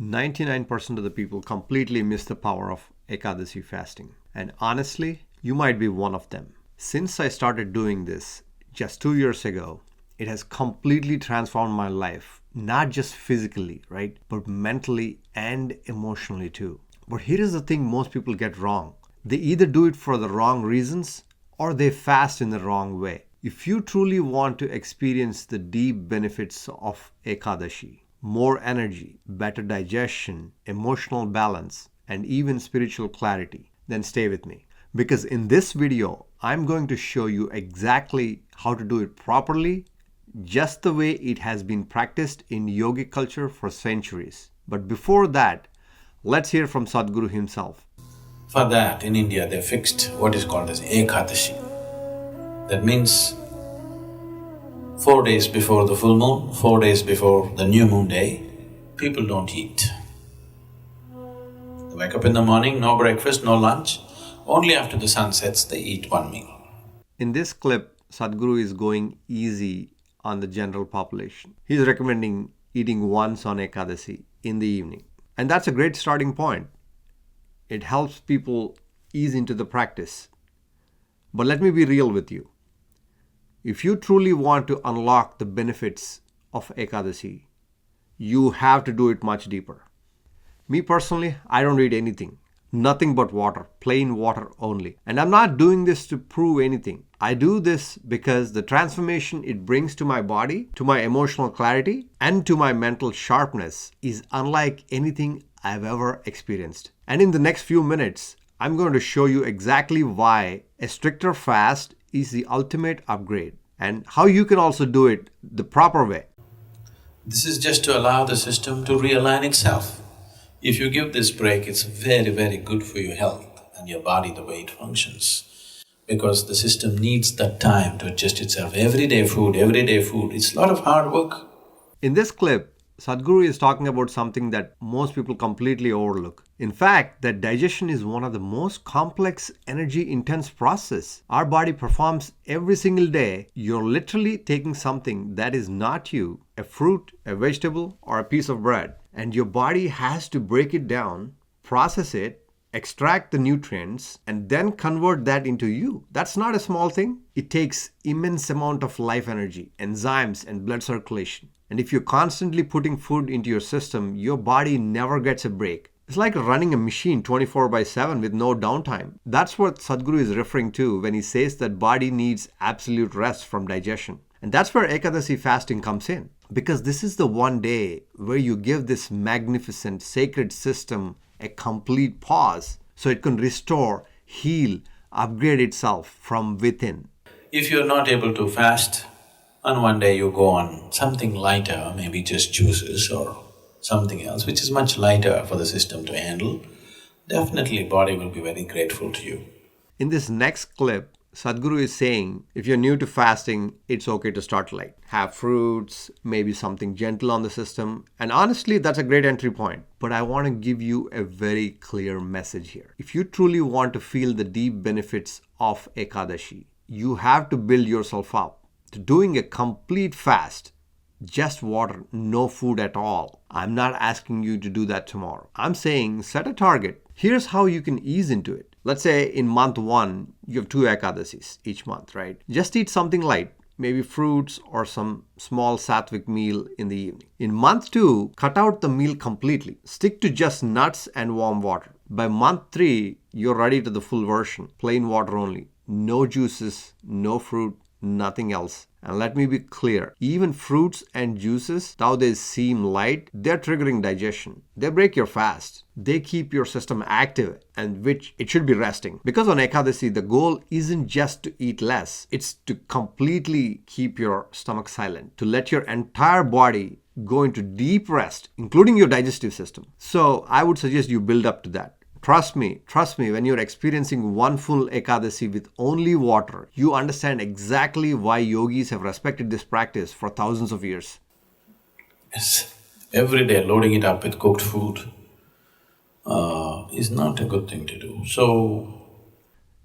99% of the people completely miss the power of Ekadashi fasting. And honestly, you might be one of them. Since I started doing this just 2 years ago, it has completely transformed my life, not just physically, right? But mentally and emotionally too. But here is the thing most people get wrong. They either do it for the wrong reasons or they fast in the wrong way. If you truly want to experience the deep benefits of Ekadashi, more energy, better digestion, emotional balance, and even spiritual clarity, then stay with me. Because in this video, I'm going to show you exactly how to do it properly, just the way it has been practiced in yogic culture for centuries. But before that, let's hear from Sadhguru himself. For that, in India, they fixed what is called as Ekadashi. That means 4 days before the full moon, 4 days before the new moon day, people don't eat. They wake up in the morning, no breakfast, no lunch. Only after the sun sets, they eat one meal. In this clip, Sadhguru is going easy on the general population. He's recommending eating once on Ekadashi in the evening. And that's a great starting point. It helps people ease into the practice. But let me be real with you. If you truly want to unlock the benefits of Ekadashi, you have to do it much deeper. Me personally, I don't eat anything. Nothing but water, plain water only. And I'm not doing this to prove anything. I do this because the transformation it brings to my body, to my emotional clarity, and to my mental sharpness is unlike anything I've ever experienced. And in the next few minutes, I'm going to show you exactly why a stricter fast is the ultimate upgrade and how you can also do it the proper way. This is just to allow the system to realign itself. If you give this break, it's very good for your health and your body, the way it functions. Because the system needs that time to adjust itself. Everyday food, it's a lot of hard work. In this clip, Sadhguru is talking about something that most people completely overlook. In fact, that digestion is one of the most complex, energy-intense process our body performs every single day. You're literally taking something that is not you, a fruit, a vegetable, or a piece of bread, and your body has to break it down, process it, extract the nutrients, and then convert that into you. That's not a small thing. It takes immense amount of life energy, enzymes, and blood circulation. And if you're constantly putting food into your system, your body never gets a break. It's like running a machine 24/7 with no downtime. That's what Sadhguru is referring to when he says that body needs absolute rest from digestion. And that's where Ekadashi fasting comes in. Because this is the one day where you give this magnificent sacred system a complete pause so it can restore, heal, upgrade itself from within. If you're not able to fast, on one day you go on something lighter, maybe just juices or something else, which is much lighter for the system to handle, definitely body will be very grateful to you. In this next clip, Sadhguru is saying if you're new to fasting, it's okay to start light. Have fruits, maybe something gentle on the system, and honestly, that's a great entry point. But I want to give you a very clear message here. If you truly want to feel the deep benefits of Ekadashi, you have to build yourself up to doing a complete fast, just water, no food at all. I'm not asking you to do that tomorrow. I'm saying set a target. Here's how you can ease into it. Let's say in month 1, you have 2 Ekadashis each month, right? Just eat something light, maybe fruits or some small sattvic meal in the evening. In month 2, cut out the meal completely. Stick to just nuts and warm water. By month 3, you're ready to the full version, plain water only. No juices, no fruit, nothing else. And let me be clear, even fruits and juices, though they seem light, they're triggering digestion. They break your fast. They keep your system active, and which it should be resting. Because on Ekadashi, the goal isn't just to eat less, it's to completely keep your stomach silent, to let your entire body go into deep rest, including your digestive system. So I would suggest you build up to that. Trust me, when you're experiencing one full Ekadashi with only water, you understand exactly why yogis have respected this practice for thousands of years. Yes, every day loading it up with cooked food is not a good thing to do. So,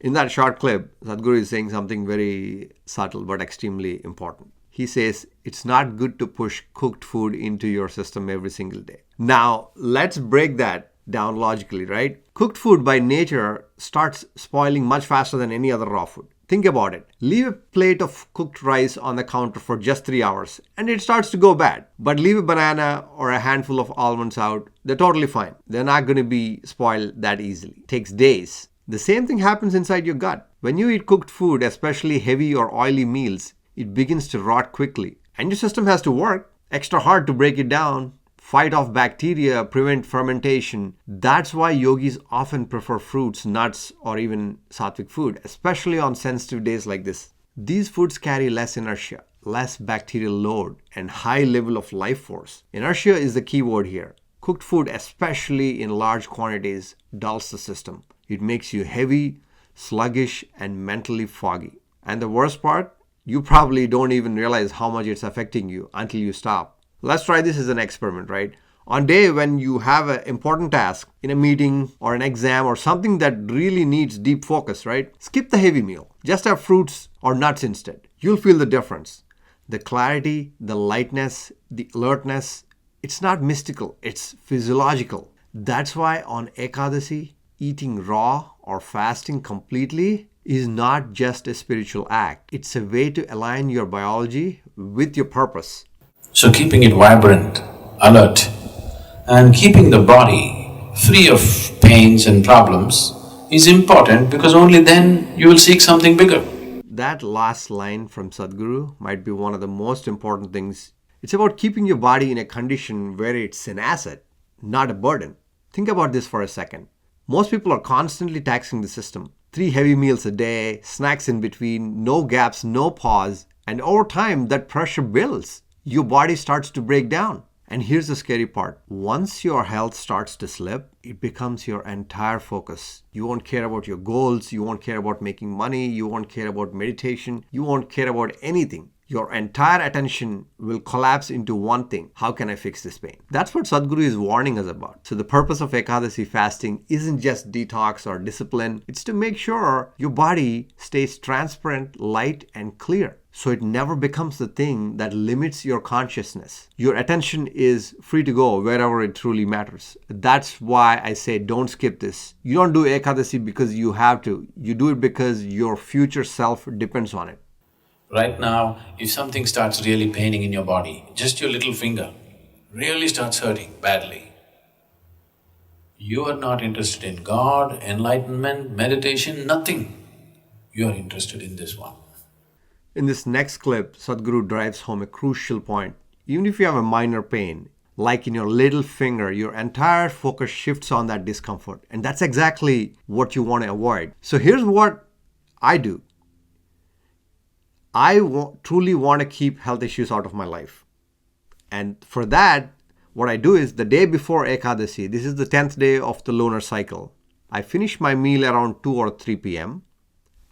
in that short clip, Sadhguru is saying something very subtle but extremely important. He says it's not good to push cooked food into your system every single day. Now, let's break that down logically, right? Cooked food by nature starts spoiling much faster than any other raw food. Think about it. Leave a plate of cooked rice on the counter for just 3 hours and it starts to go bad. But leave a banana or a handful of almonds out, they're totally fine. They're not going to be spoiled that easily. It takes days. The same thing happens inside your gut. When you eat cooked food, especially heavy or oily meals, it begins to rot quickly. And your system has to work extra hard to break it down, fight off bacteria, prevent fermentation. That's why yogis often prefer fruits, nuts, or even sattvic food, especially on sensitive days like this. These foods carry less inertia, less bacterial load, and high level of life force. Inertia is the key word here. Cooked food, especially in large quantities, dulls the system. It makes you heavy, sluggish, and mentally foggy. And the worst part, you probably don't even realize how much it's affecting you until you stop. Let's try this as an experiment, right? On day when you have an important task in a meeting or an exam or something that really needs deep focus, right? Skip the heavy meal. Just have fruits or nuts instead. You'll feel the difference. The clarity, the lightness, the alertness, it's not mystical, it's physiological. That's why on Ekadashi, eating raw or fasting completely is not just a spiritual act. It's a way to align your biology with your purpose. So keeping it vibrant, alert, and keeping the body free of pains and problems is important because only then you will seek something bigger. That last line from Sadhguru might be one of the most important things. It's about keeping your body in a condition where it's an asset, not a burden. Think about this for a second. Most people are constantly taxing the system. 3 heavy meals a day, snacks in between, no gaps, no pause, and over time that pressure builds. Your body starts to break down. And here's the scary part. Once your health starts to slip, it becomes your entire focus. You won't care about your goals. You won't care about making money. You won't care about meditation. You won't care about anything. Your entire attention will collapse into one thing. How can I fix this pain? That's what Sadhguru is warning us about. So the purpose of Ekadashi fasting isn't just detox or discipline. It's to make sure your body stays transparent, light, and clear. So it never becomes the thing that limits your consciousness. Your attention is free to go wherever it truly matters. That's why I say don't skip this. You don't do Ekadashi because you have to. You do it because your future self depends on it. Right now, if something starts really paining in your body, just your little finger really starts hurting badly, you are not interested in God, enlightenment, meditation, nothing. You are interested in this one. In this next clip, Sadhguru drives home a crucial point. Even if you have a minor pain, like in your little finger, your entire focus shifts on that discomfort. And that's exactly what you want to avoid. So here's what I do. I truly want to keep health issues out of my life. And for that, what I do is the day before Ekadashi, this is the 10th day of the lunar cycle, I finish my meal around 2 or 3 p.m.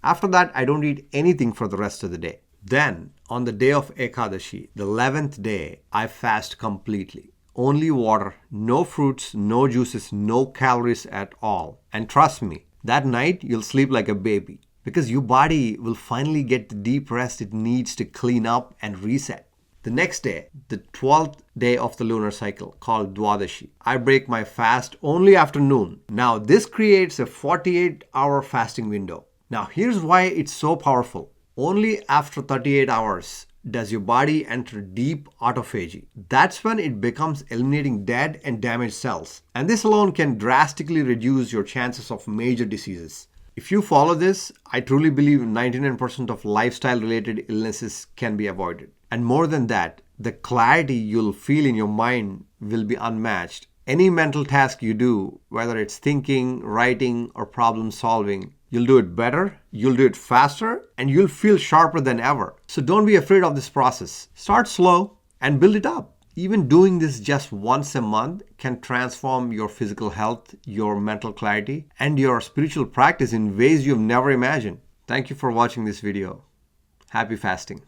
After that, I don't eat anything for the rest of the day. Then, on the day of Ekadashi, the 11th day, I fast completely. Only water, no fruits, no juices, no calories at all. And trust me, that night you'll sleep like a baby because your body will finally get the deep rest it needs to clean up and reset. The next day, the 12th day of the lunar cycle, called Dwadashi, I break my fast only after noon. Now, this creates a 48-hour fasting window. Now, here's why it's so powerful. Only after 38 hours does your body enter deep autophagy. That's when it becomes eliminating dead and damaged cells. And this alone can drastically reduce your chances of major diseases. If you follow this, I truly believe 99% of lifestyle-related illnesses can be avoided. And more than that, the clarity you'll feel in your mind will be unmatched. Any mental task you do, whether it's thinking, writing, or problem solving, you'll do it better, you'll do it faster, and you'll feel sharper than ever. So don't be afraid of this process. Start slow and build it up. Even doing this just once a month can transform your physical health, your mental clarity, and your spiritual practice in ways you've never imagined. Thank you for watching this video. Happy fasting.